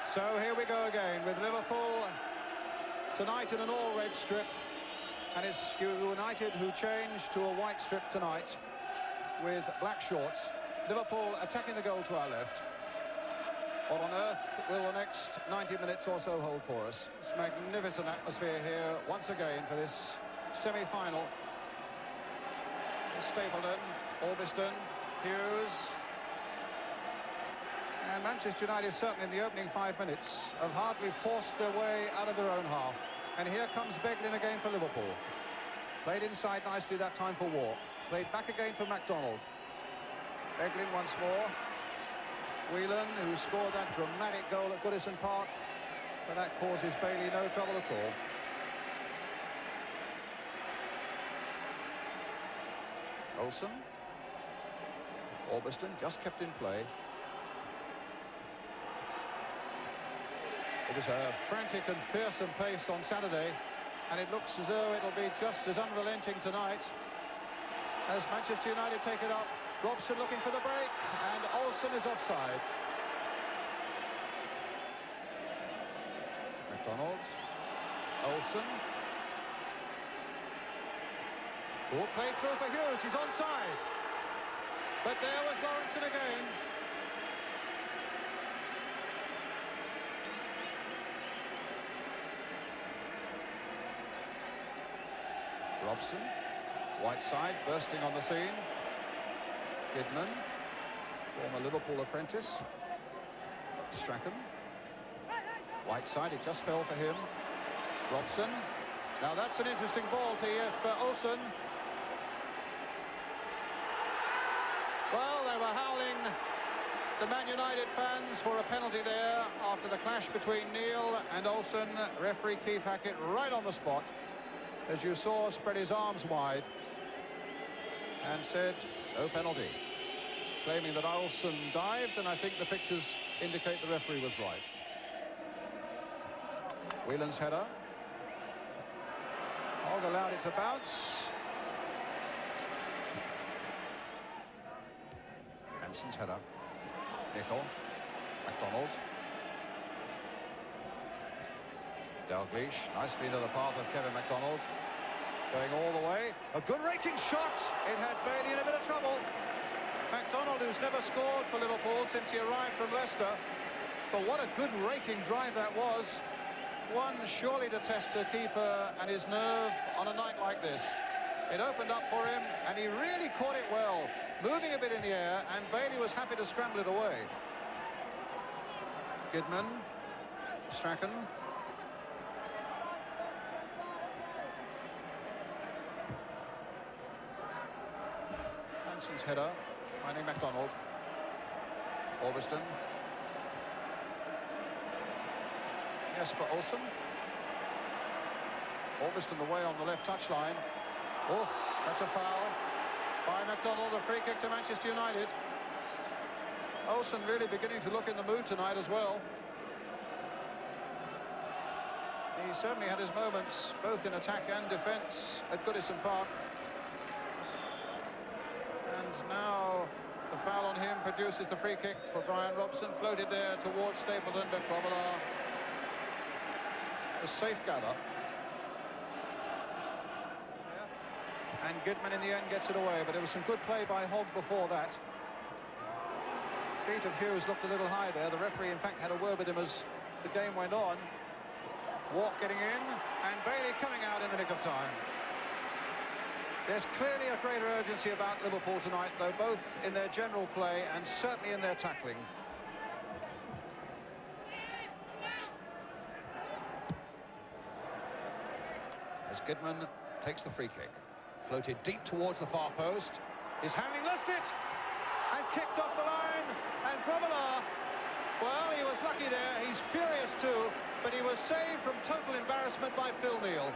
So here we go again with Liverpool tonight in an all-red strip, and it's United who changed to a white strip tonight with black shorts. Liverpool attacking the goal to our left. What on earth will the next 90 minutes or so hold for us? It's a magnificent atmosphere here once again for this semi-final. Stapleton, Orbiston, Hughes. And Manchester United, certainly in the opening 5 minutes, have hardly forced their way out of their own half. And here comes Beglin again for Liverpool. Played inside nicely that time for Walk. Played back again for MacDonald. Beglin once more. Whelan, who scored that dramatic goal at Goodison Park, but that causes Bailey no trouble at all. Olsen. Orbiston just kept in play. It was a frantic and fearsome pace on Saturday, and it looks as though it'll be just as unrelenting tonight as Manchester United take it up. Robson looking for the break, and Olsen is offside. MacDonald, Olsen. Oh, played through for Hughes, he's onside. But there was Lawrenson again. Robson, Whiteside bursting on the scene. Kidman, former Liverpool apprentice. Strachan. Whiteside, it just fell for him. Robson. Now that's an interesting ball for Olsen. Well, they were howling, the Man United fans, for a penalty there after the clash between Neil and Olsen. Referee Keith Hackett right on the spot, as you saw, spread his arms wide and said no penalty, claiming that Olsen dived, and I think the pictures indicate the referee was right. Whelan's header. Hogg allowed it to bounce. Hanson's header. Nicol. MacDonald. Dalglish nicely into the path of Kevin MacDonald. Going all the way. A good raking shot. It had Bailey in a bit of trouble. MacDonald, who's never scored for Liverpool since he arrived from Leicester. But what a good raking drive that was. One surely to test a keeper and his nerve on a night like this. It opened up for him, and he really caught it well, moving a bit in the air, and Bailey was happy to scramble it away. Kidman, Strachan. Hanson's header, finding MacDonald. Orbiston. Jesper Olsen. Orbiston away on the left touchline. Oh, that's a foul by MacDonald, a free kick to Manchester United. Olsen really beginning to look in the mood tonight as well. He certainly had his moments, both in attack and defence, at Goodison Park. And now the foul on him produces the free kick for Brian Robson, floated there towards Stapleton, but Grobbelaar, a safe gather. And Goodman in the end gets it away, but it was some good play by Hogg before that. Feet of Hughes looked a little high there. The referee, in fact, had a word with him as the game went on. Walk getting in, and Bailey coming out in the nick of time. There's clearly a greater urgency about Liverpool tonight, though, both in their general play and certainly in their tackling. As Goodman takes the free kick, floated deep towards the far post. His handling lost it and kicked off the line, and Grobbelaar, well, he was lucky there. He's furious too, but he was saved from total embarrassment by Phil Neal.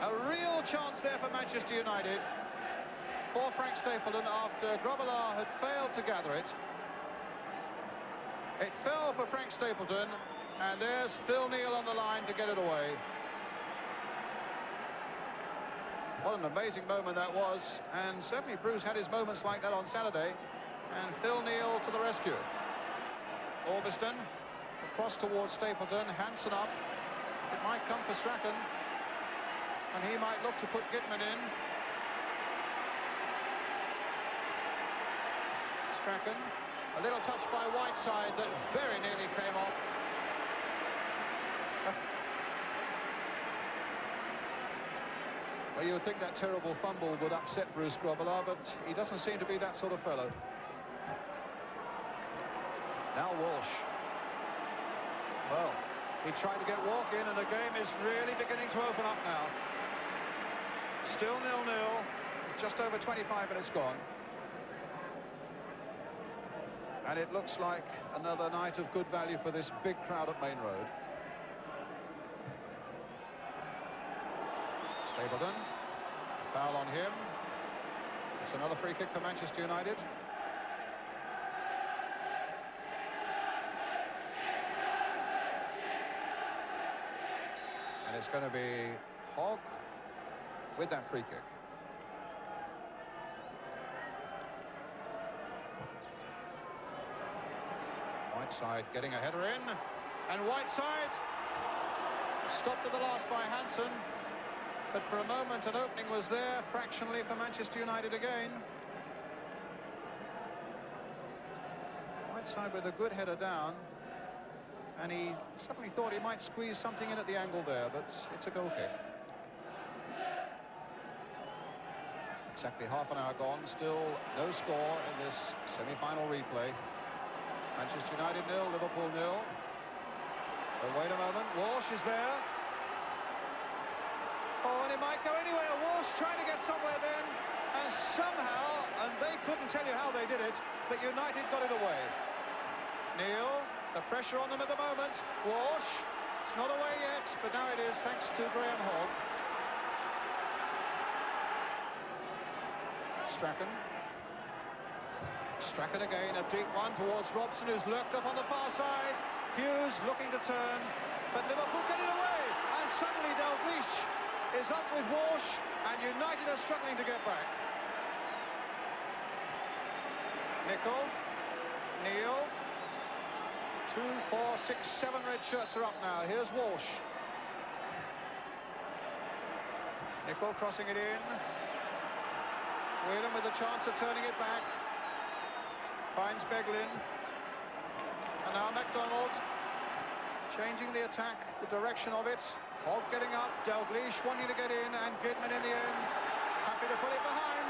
A real chance there for Manchester United, for Frank Stapleton, after Grobbelaar had failed to gather it. It fell for Frank Stapleton, and there's Phil Neal on the line to get it away. What an amazing moment that was, and certainly Bruce had his moments like that on Saturday, and Phil Neal to the rescue. Orbiston across towards Stapleton. Hansen up. It might come for Strachan, and he might look to put Gitman in. Strachan, a little touch by Whiteside that very nearly came off. Well, you would think that terrible fumble would upset Bruce Grobbelaar, but he doesn't seem to be that sort of fellow. Now Walsh. Well, he tried to get Walk in, and the game is really beginning to open up now. Still 0-0, just over 25 minutes gone. And it looks like another night of good value for this big crowd at Maine Road. Stapleton, foul on him. It's another free kick for Manchester United. And it's going to be Hogg with that free kick. Whiteside getting a header in, and Whiteside stopped at the last by Hansen, but for a moment an opening was there fractionally for Manchester United again. Whiteside with a good header down, and he suddenly thought he might squeeze something in at the angle there, but it's a goal kick. Exactly half an hour gone, still no score in this semi-final replay. Manchester United 0, Liverpool 0. But wait a moment, Walsh is there. Oh, and it might go anywhere. Walsh trying to get somewhere then, and somehow, and they couldn't tell you how they did it, but United got it away. Neil, the pressure on them at the moment. Walsh, it's not away yet, but now it is thanks to Graham Hogg. Strachan. Strachan again, a deep one towards Robson, who's lurked up on the far side. Hughes looking to turn, but Liverpool get it away, and suddenly Dalglish is up with Walsh, and United are struggling to get back. Nicol, Neil, 2, 4, 6, 7 red shirts are up now. Here's Walsh. Nicol crossing it in. Whelan with the chance of turning it back. Finds Beglin. And now MacDonald changing the attack, the direction of it. Hogg getting up, Dalglish wanting to get in, and Gitman in the end happy to put it behind.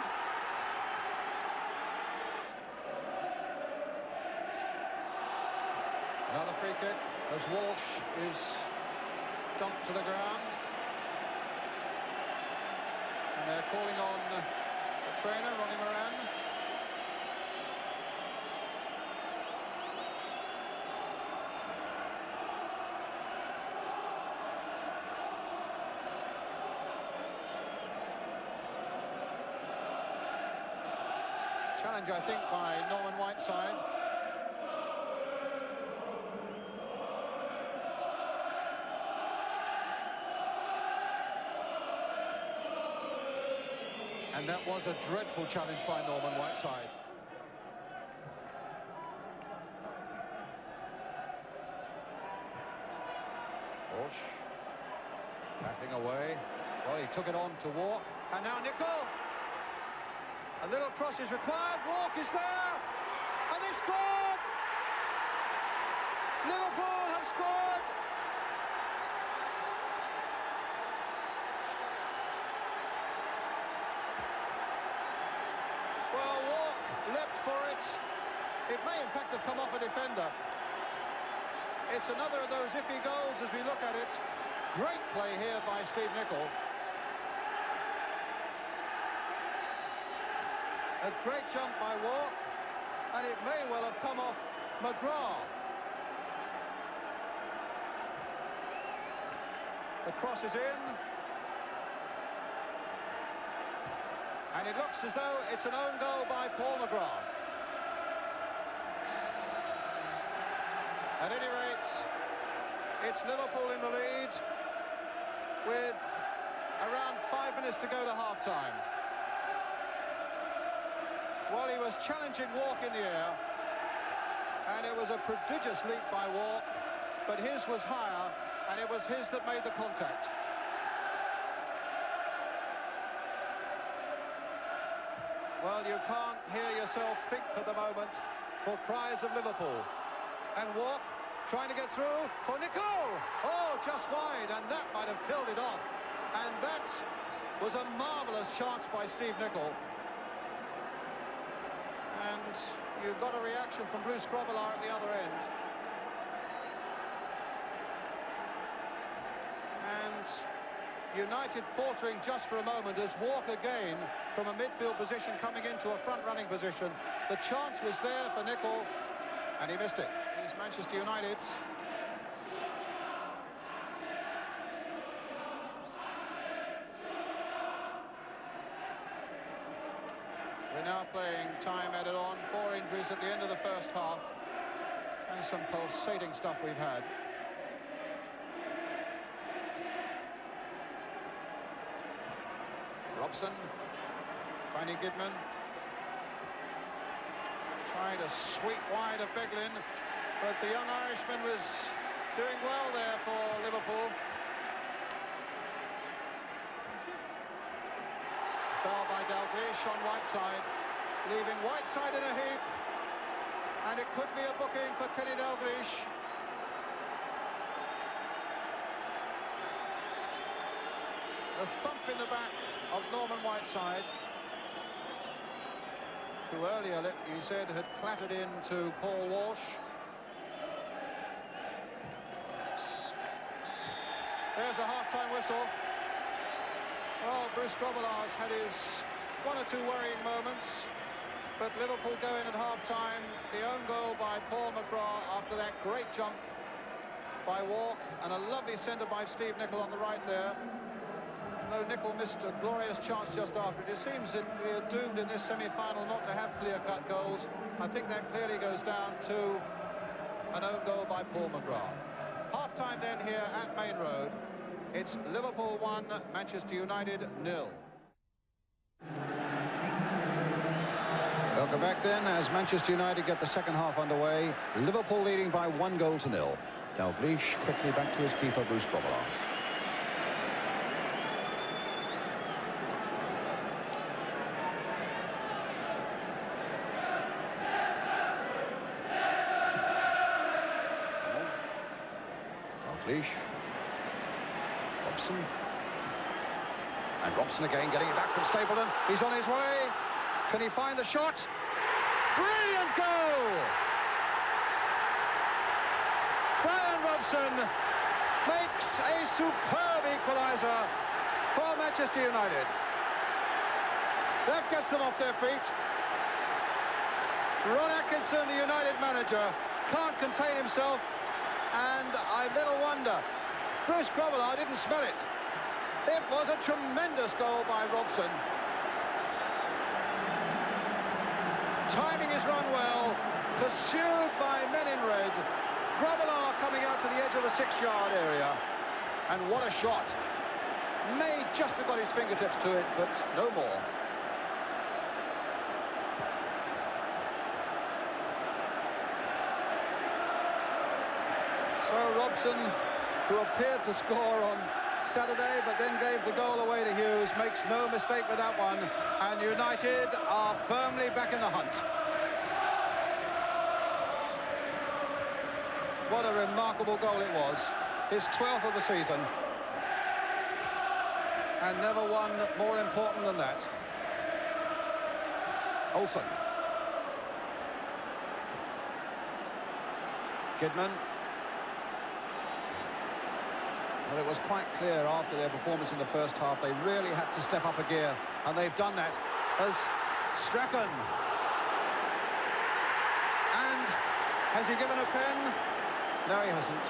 Another free kick as Walsh is dumped to the ground. And they're calling on the trainer, Ronnie Moran. Challenge, I think, by Norman Whiteside. And that was a dreadful challenge by Norman Whiteside. Walsh battling away. Well, he took it on to Walk, and now Nicol. A little cross is required. Walk is there, and they've scored. Liverpool have scored. Well, Walk leapt for it. It may in fact have come off a defender. It's another of those iffy goals as we look at it. Great play here by Steve Nicol. A great jump by Walk, and it may well have come off McGrath. The cross is in, and it looks as though it's an own goal by Paul McGrath. At any rate, it's Liverpool in the lead with around 5 minutes to go to half-time. Well, he was challenging Walk in the air, and it was a prodigious leap by Walk, but his was higher, and it was his that made the contact. Well, you can't hear yourself think for the moment for cries of Liverpool. And Walk trying to get through for Nicol. Oh, just wide, and that might have killed it off. And that was a marvellous chance by Steve Nicol. And you've got a reaction from Bruce Grobbelaar at the other end. And United faltering just for a moment as Walk again from a midfield position coming into a front-running position. The chance was there for Nicol, and he missed it. He's Manchester United's. We're now playing time added on. 4 injuries at the end of the first half, and some pulsating stuff we've had. Robson finding Kidman, trying to sweep wide of Beglin, but the young Irishman was doing well there for Liverpool. Foul by Dalglish on Whiteside, leaving Whiteside in a heap, and it could be a booking for Kenny Dalglish. The thump in the back of Norman Whiteside, who earlier, he said, had clattered into Paul Walsh. There's a half-time whistle. Well, Bruce Grobbelaar's had his 1 or 2 worrying moments, but Liverpool go in at half-time. The own goal by Paul McGrath after that great jump by Walk, and a lovely centre by Steve Nicol on the right there. Though Nicol missed a glorious chance just after it. It seems that we're doomed in this semi-final not to have clear-cut goals. I think that clearly goes down to an own goal by Paul McGrath. Half-time then here at Maine Road. It's Liverpool 1, Manchester United 0. Welcome back then as Manchester United get the second half underway. Liverpool leading by 1-0. Dalglish quickly back to his keeper, Bruce Grobbelaar. Robson, and Robson again getting it back from Stapleton. He's on his way. Can he find the shot? Brilliant goal! Brian Robson makes a superb equaliser for Manchester United. That gets them off their feet. Ron Atkinson, the United manager, can't contain himself. And I little wonder Bruce Grobbelaar didn't smell it. It was a tremendous goal by Robson. Timing his run well, pursued by men in red. Grobbelaar coming out to the edge of the 6-yard area. And what a shot. May just have got his fingertips to it, but no more. So Robson, who appeared to score on Saturday, but then gave the goal away to Hughes, makes no mistake with that one. And United are firmly back in the hunt. What a remarkable goal it was. His 12th of the season. And never one more important than that. Olsen. Kidman. Well, it was quite clear after their performance in the first half. They really had to step up a gear, and they've done that. As Strachan. And has he given a pen? No, he hasn't.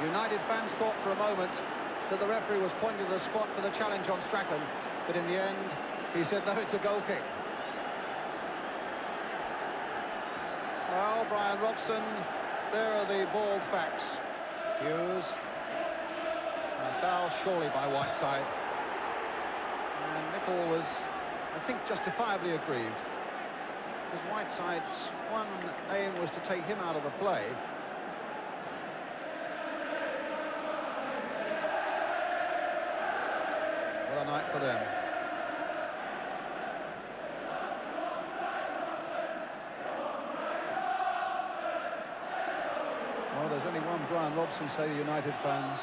United fans thought for a moment that the referee was pointing to the spot for the challenge on Strachan, but in the end, he said, no, it's a goal kick. Well, Brian Robson, there are the bald facts. Hughes. A foul surely by Whiteside. And Nicol was, I think, justifiably aggrieved. because Whiteside's one aim was to take him out of the play. What a night for them. Well, there's only one Brian Robson, say the United fans.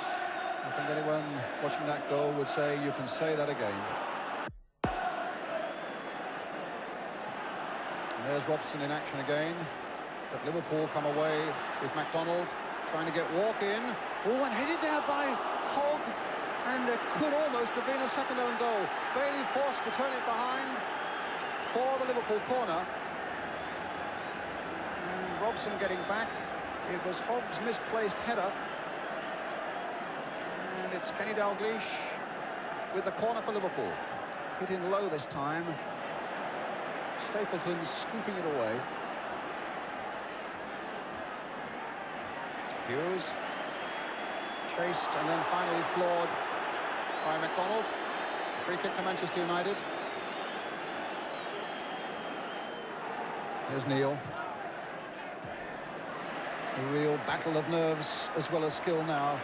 I think anyone watching that goal would say you can say that again. And there's Robson in action again. But Liverpool come away with MacDonald trying to get Walk in. Oh, and headed there by Hogg. And there could almost have been a second own goal. Bailey forced to turn it behind for the Liverpool corner. And Robson getting back. It was Hogg's misplaced header. And it's Kenny Dalglish with the corner for Liverpool. Hit in low this time. Stapleton scooping it away. Hughes. Chased and then finally floored by MacDonald. Free kick to Manchester United. Here's Neil. A real battle of nerves as well as skill now.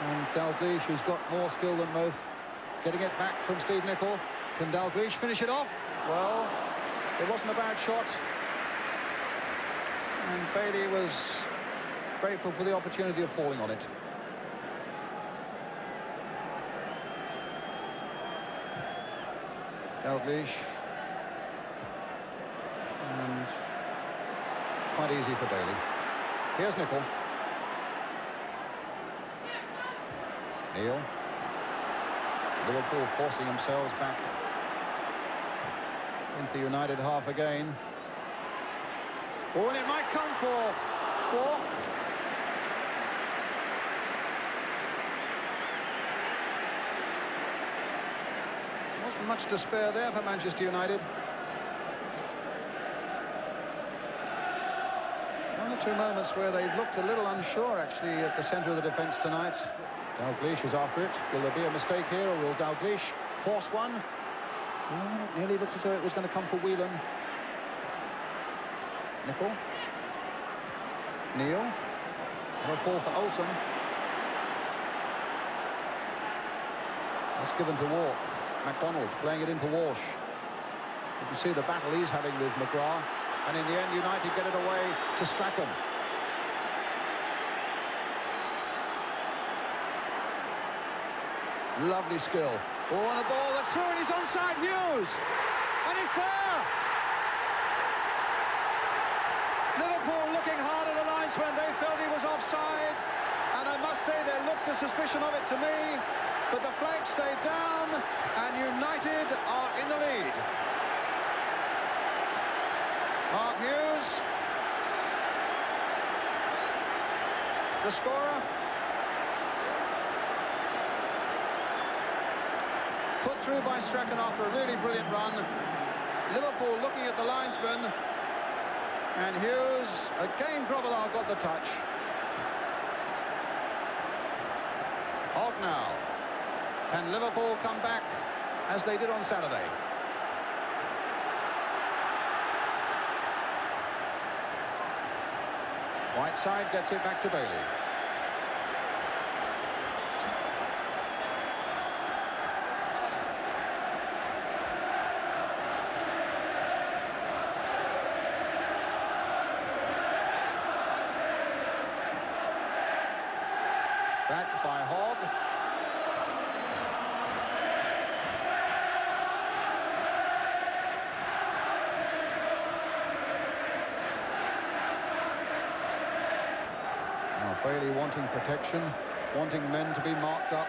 And Dalglish, who's got more skill than most, getting it back from Steve Nicol. Can Dalglish finish it off? Well, it wasn't a bad shot. And Bailey was grateful for the opportunity of falling on it. Dalglish. And quite easy for Bailey. Here's Nicol. Neil. Liverpool forcing themselves back into the United half again. Oh, and it might come for Walk. Wasn't much despair there for Manchester United. One or two moments where they looked a little unsure, actually, at the centre of the defence tonight. Dalglish is after it. Will there be a mistake here, or will Dalglish force one? Oh, it nearly looked as though it was going to come for Whelan. Nicol. Neil. And a fall for Olsen. That's given to Walk. MacDonald playing it into Walsh. You can see the battle he's having with McGrath. And in the end, United get it away to Strachan. Lovely skill. Oh, and a ball that's through, and he's onside, Hughes. And it's there. Liverpool looking hard at the linesman. They felt he was offside. And I must say, there looked a suspicion of it to me. But the flag stayed down, and United are in the lead. Mark Hughes, the scorer. Put through by Strachan after a really brilliant run. Liverpool looking at the linesman. And Hughes, again Grobbelaar got the touch. Hogg now. Can Liverpool come back as they did on Saturday? Whiteside gets it back to Bailey. Back by Hogg. Now Bailey wanting protection, wanting men to be marked up.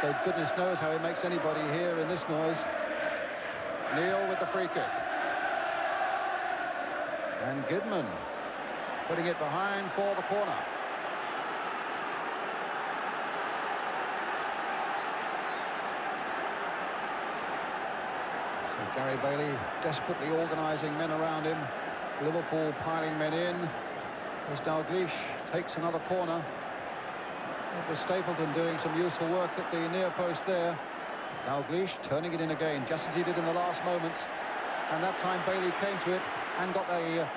Though goodness knows how he makes anybody hear in this noise. Neil with the free kick. And Gidman putting it behind for the corner. Gary Bailey desperately organising men around him. Liverpool piling men in as Dalglish takes another corner. It was Stapleton doing some useful work at the near post there. Dalglish turning it in again, just as he did in the last moments. And that time Bailey came to it and got a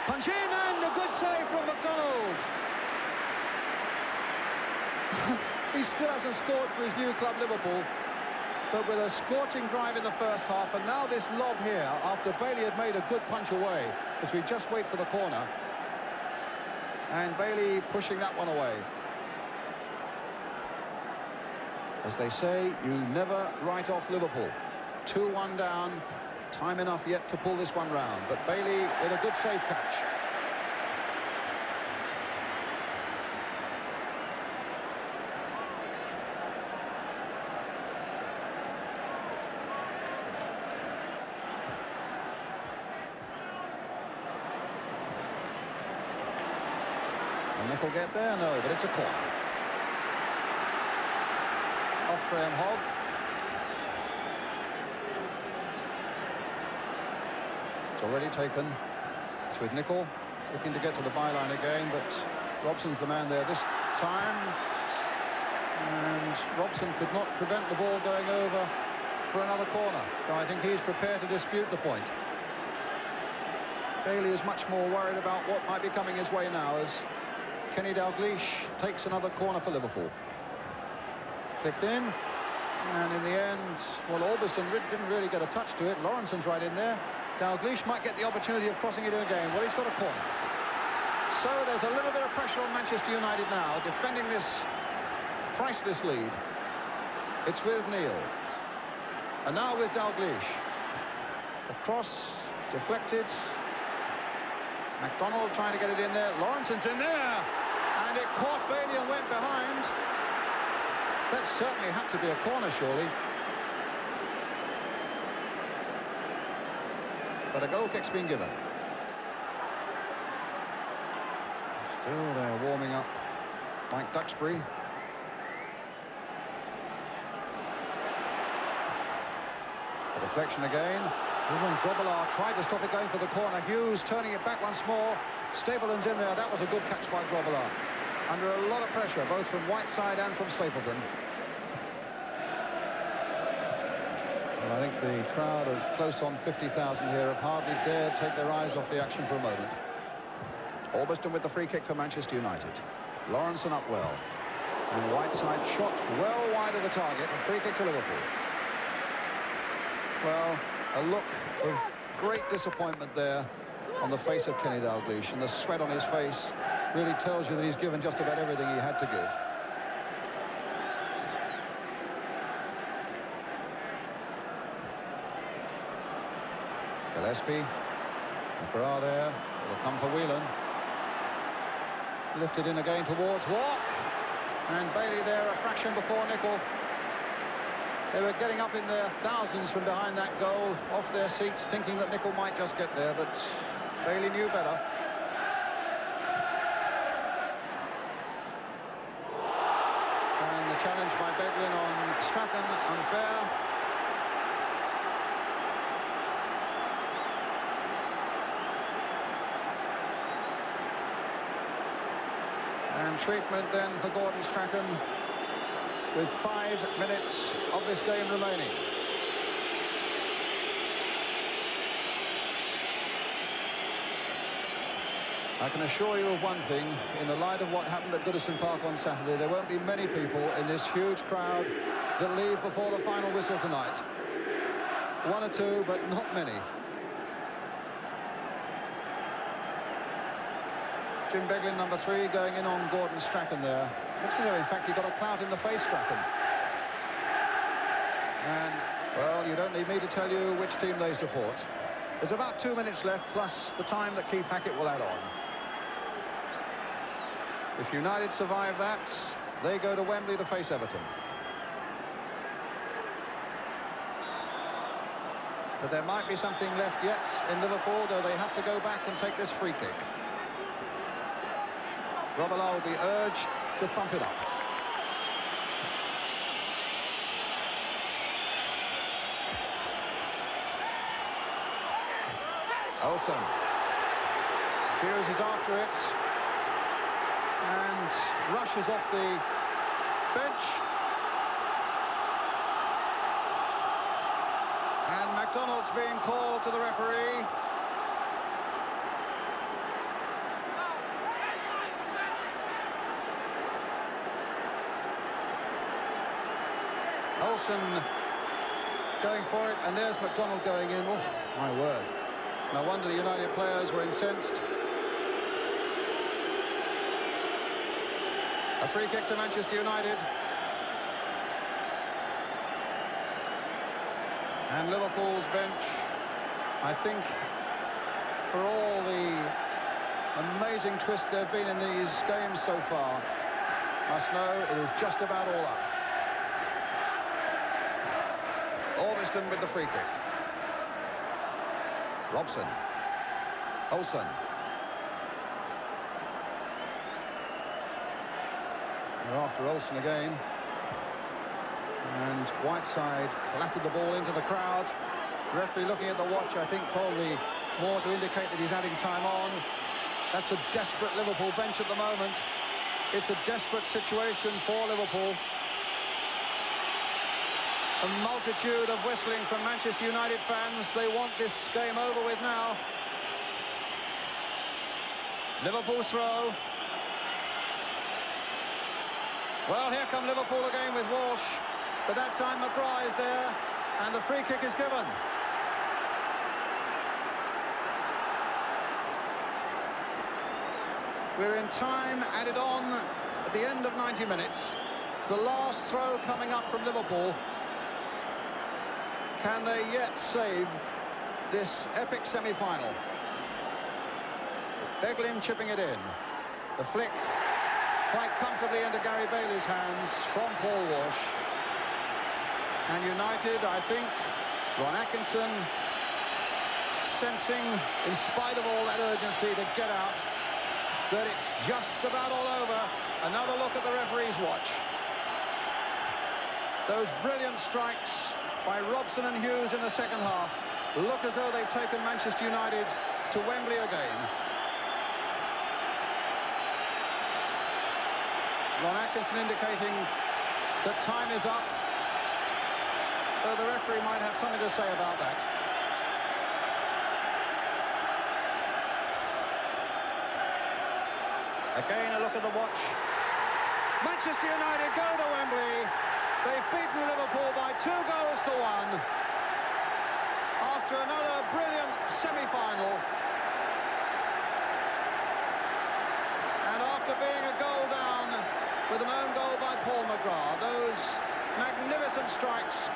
punch in, and a good save from McDonald. He still hasn't scored for his new club, Liverpool, but with a scorching drive in the first half, and now this lob here, after Bailey had made a good punch away, as we just wait for the corner. And Bailey pushing that one away. As they say, you never write off Liverpool. 2-1 down, time enough yet to pull this one round, but Bailey with a good save catch. Will Nicol get there? No, but it's a corner. Off Graham Hogg. It's already taken. It's with Nicol looking to get to the byline again, but Robson's the man there this time. And Robson could not prevent the ball going over for another corner. So I think he's prepared to dispute the point. Bailey is much more worried about what might be coming his way now as Kenny Dalglish takes another corner for Liverpool. Flicked in, and in the end, well, Albiston didn't really get a touch to it. Lawrenson's right in there. Dalglish might get the opportunity of crossing it in again. Well, he's got a corner. So there's a little bit of pressure on Manchester United now, defending this priceless lead. It's with Neil. And now with Dalglish. The cross deflected. McDonald trying to get it in there. Lawrenson's in there. And it caught Bailey and went behind. That certainly had to be a corner, surely. But a goal kick's been given. Still they're warming up Mike Duxbury. A deflection again. Grobbelaar tried to stop it going for the corner. Hughes turning it back once more. Stapleton's in there. That was a good catch by Grobbelaar. Under a lot of pressure, both from Whiteside and from Stapleton. Well, I think the crowd of close on 50,000 here have hardly dared take their eyes off the action for a moment. Albiston with the free kick for Manchester United. Lawrenson up well. And Whiteside shot well wide of the target. A free kick to Liverpool. Well, a look of great disappointment there on the face of Kenny Dalglish, and the sweat on his face really tells you that he's given just about everything he had to give. Gillespie, McGrath there, will come for Whelan. Lifted in again towards Walk, and Bailey there a fraction before Nicol. They were getting up in their thousands from behind that goal, off their seats, thinking that Nicol might just get there, but Bailey knew better. And the challenge by Beglin on Strachan, unfair. And treatment then for Gordon Strachan, with 5 minutes of this game remaining. I can assure you of one thing, in the light of what happened at Goodison Park on Saturday, there won't be many people in this huge crowd that leave before the final whistle tonight. 1 or 2, but not many. Jim Beglin, number 3, going in on Gordon Strachan there. Looks as though, in fact, he got a clout in the face, Strachan. And, well, you don't need me to tell you which team they support. There's about 2 minutes left, plus the time that Keith Hackett will add on. If United survive that, they go to Wembley to face Everton. But there might be something left yet in Liverpool, though they have to go back and take this free kick. Grobbelaar will be urged to thump it up. Olsen. Hughes is after it. And rushes off the bench. And McDonald's being called to the referee. Olsen going for it, and there's McDonald going in. Oh, my word. No wonder the United players were incensed. A free kick to Manchester United. And Liverpool's bench, I think, for all the amazing twists there have been in these games so far, must know it is just about all up. Ormiston with the free kick. Robson. Olsen. They're after Olsen again. And Whiteside clattered the ball into the crowd. The referee looking at the watch, I think probably more to indicate that he's adding time on. That's a desperate Liverpool bench at the moment. It's a desperate situation for Liverpool. A multitude of whistling from Manchester United fans. They want this game over with now. Liverpool's throw. Well, here come Liverpool again with Walsh. But that time McGrath is there, and the free kick is given. We're in time added on at the end of 90 minutes. The last throw coming up from Liverpool. Can they yet save this epic semi-final? Beglin chipping it in. The flick quite comfortably into Gary Bailey's hands from Paul Walsh. And United, I think, Ron Atkinson sensing, in spite of all that urgency to get out, that it's just about all over. Another look at the referee's watch. Those brilliant strikes by Robson and Hughes in the second half look as though they've taken Manchester United to Wembley again. Ron Atkinson indicating that time is up. Though the referee might have something to say about that. Again, a look at the watch. Manchester United go to Wembley. They've beaten Liverpool by 2-1 after another brilliant semi-final. And after being a goal down with an own goal by Paul McGrath, those magnificent strikes,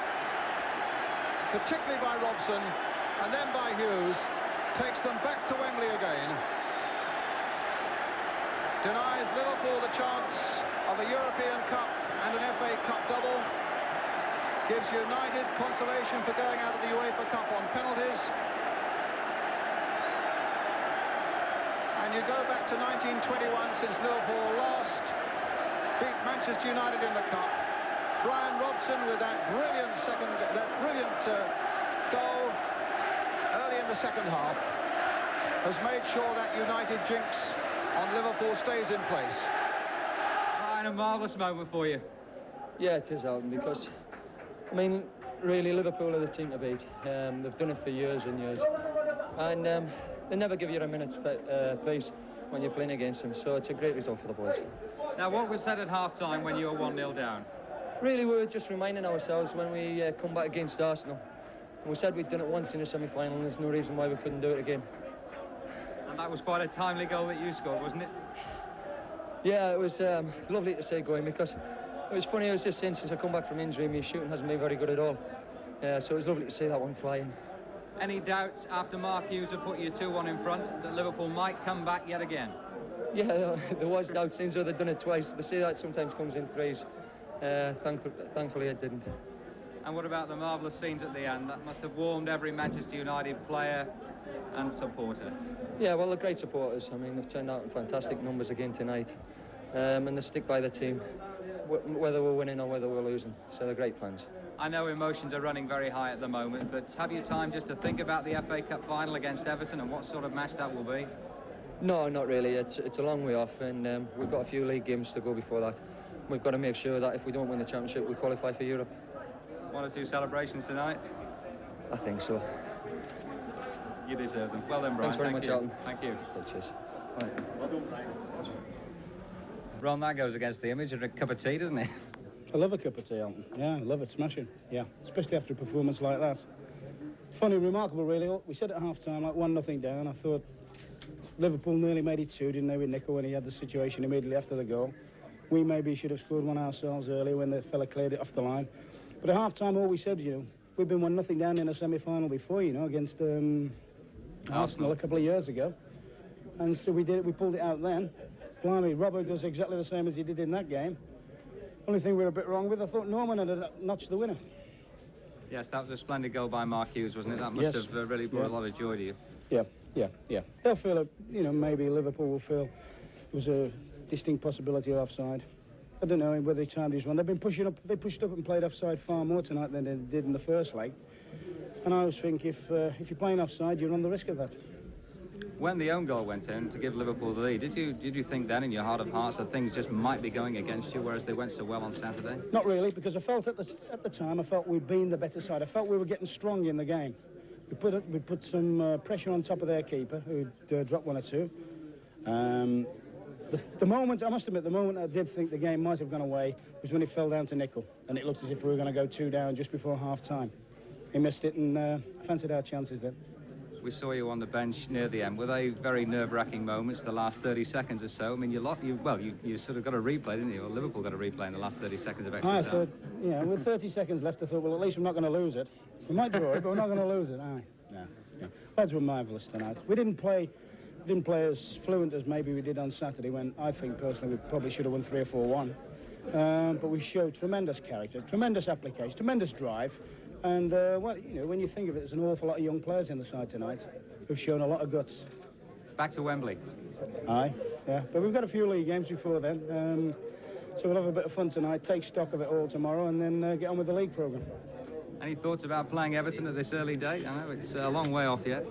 particularly by Robson, and then by Hughes, takes them back to Wembley again. Denies Liverpool the chance of a European Cup and an FA Cup double. Gives United consolation for going out of the UEFA Cup on penalties. And you go back to 1921, since Liverpool last beat Manchester United in the Cup. Brian Robson with that brilliant goal early in the second half has made sure that United jinx on Liverpool stays in place. Brian, a marvellous moment for you. Yeah, it is, Alton, because, I mean, really, Liverpool are the team to beat. They've done it for years and years. And they never give you a minute's peace when you're playing against them. So it's a great result for the boys. Now, what was said at half-time when you were 1-0 down? Really, we were just reminding ourselves when we come back against Arsenal. And we said we'd done it once in a semi-final, and there's no reason why we couldn't do it again. And that was quite a timely goal that you scored, wasn't it? Yeah, it was lovely to see going, because it was funny, I was just saying, since I come back from injury, my shooting hasn't been very good at all. So it was lovely to see that one flying. Any doubts after Mark Hughes had put you 2-1 in front that Liverpool might come back yet again? Yeah, there was doubts, since they've done it twice. They say that sometimes comes in threes. Thankfully it didn't. And what about the marvellous scenes at the end? That must have warmed every Manchester United player and supporter. Yeah, well, they're great supporters. I mean, they've turned out in fantastic numbers again tonight. And they stick by the team, whether we're winning or whether we're losing. So they're great fans. I know emotions are running very high at the moment, but have you time just to think about the FA Cup final against Everton and what sort of match that will be? No, not really. It's a long way off, and we've got a few league games to go before that. We've got to make sure that if we don't win the championship, we qualify for Europe. 1 or 2 celebrations tonight? I think so. You deserve them. Well done, Brian. Thanks very much, Alton. Thank you. Cheers. Ron, that goes against the image of a cup of tea, doesn't it? I love a cup of tea, Alton. Yeah, I love it, smashing. Yeah, especially after a performance like that. Funny, remarkable, really. We said at half-time, like 1-0 down. I thought Liverpool nearly made it 2, didn't they, with Nico when he had the situation immediately after the goal. We maybe should have scored one ourselves earlier when the fella cleared it off the line. But at half-time, all we said, we've been 1-0 down in a semi-final before, against Arsenal a couple of years ago. And so we pulled it out then. Blimey, Robbo does exactly the same as he did in that game. Only thing we were a bit wrong with, I thought Norman had notched the winner. Yes, that was a splendid goal by Mark Hughes, wasn't it? That must have really brought a lot of joy to you. Yeah. They'll feel, maybe Liverpool will feel there was a distinct possibility of offside. I don't know whether he timed his run. They've been pushing up. They pushed up and played offside far more tonight than they did in the first leg. And I always think if you're playing offside, you run the risk of that. When the own goal went in to give Liverpool the lead, did you think then in your heart of hearts that things just might be going against you, whereas they went so well on Saturday? Not really, because I felt at the time, I felt we'd been the better side. I felt we were getting strong in the game. We put some pressure on top of their keeper, who'd dropped one or two. The moment, I must admit, the moment I did think the game might have gone away was when it fell down to Nickel, and it looked as if we were going to go 2 down just before half-time. He missed it, and I fancied our chances then. We saw you on the bench near the end. Were they very nerve-wracking moments, the last 30 seconds or so? I mean, you sort of got a replay, didn't you? Or Liverpool got a replay in the last 30 seconds of extra time. I thought, with 30 seconds left, I thought, well, at least we're not going to lose it. We might draw it, but we're not going to lose it. No. Lads were marvellous tonight. We didn't play as fluent as maybe we did on Saturday, when I think, personally, we probably should have won 3 or 4-1. But we showed tremendous character, tremendous application, tremendous drive. And, when you think of it, there's an awful lot of young players in the side tonight who've shown a lot of guts. Back to Wembley. Aye, yeah. But we've got a few league games before then. So we'll have a bit of fun tonight, take stock of it all tomorrow, and then get on with the league programme. Any thoughts about playing Everton at this early date? I know it's a long way off yet.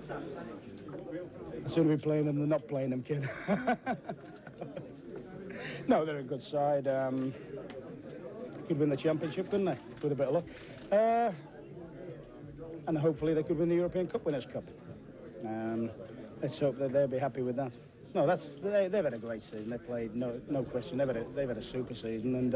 The sooner we play them than not playing them, kid. No, they're a good side. Could win the championship, couldn't they? With a bit of luck. And hopefully they could win the European Cup Winners' Cup. Let's hope that they'll be happy with that. No, they've had a great season. They played, no question. They've had a super season, and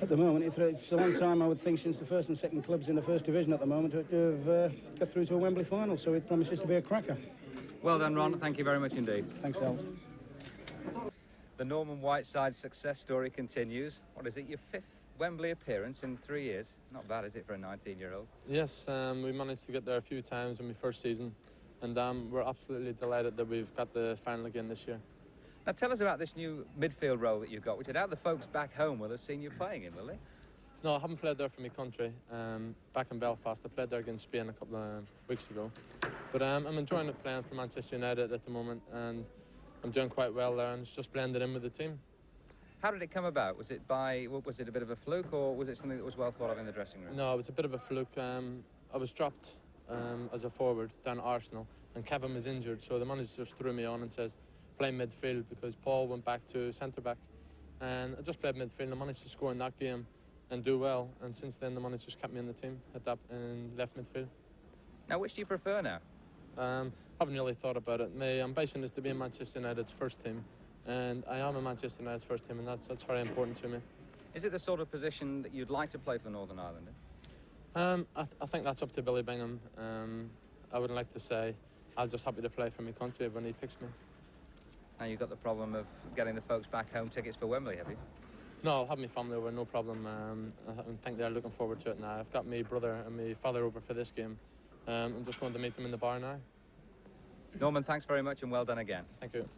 at the moment, it's a long time, I would think, since the first and second clubs in the first division at the moment to have got through to a Wembley final. So it promises to be a cracker. Well done, Ron. Thank you very much indeed. Thanks, Al. The Norman Whiteside success story continues. What is it, your 5th Wembley appearance in 3 years? Not bad, is it, for a 19-year-old? Yes, we managed to get there a few times in my first season, and we're absolutely delighted that we've got the final again this year. Now tell us about this new midfield role that you've got, which I doubt the folks back home will have seen you playing in, will they? No, I haven't played there for my country. Back in Belfast, I played there against Spain a couple of weeks ago. But I'm enjoying it playing for Manchester United at the moment, and I'm doing quite well there, and it's just blended in with the team. How did it come about? Was it a bit of a fluke, or was it something that was well thought of in the dressing room? No, it was a bit of a fluke. I was dropped as a forward down at Arsenal, and Kevin was injured, so the manager just threw me on and says, play midfield, because Paul went back to centre-back. And I just played midfield, and I managed to score in that game and do well. And since then, the manager just kept me in the team at that and left midfield. Now, which do you prefer now? Haven't really thought about it. My ambition is to be in Manchester United's first team, and I am in Manchester United's first team, and that's very important to me. Is it the sort of position that you'd like to play for Northern Ireland? I think that's up to Billy Bingham. I wouldn't like to say. I'm just happy to play for my country when he picks me. Now you've got the problem of getting the folks back home tickets for Wembley, have you? No, I'll have my family over, no problem. I think they're looking forward to it now. I've got my brother and my father over for this game. I'm just going to meet them in the bar now. Norman, thanks very much and well done again. Thank you.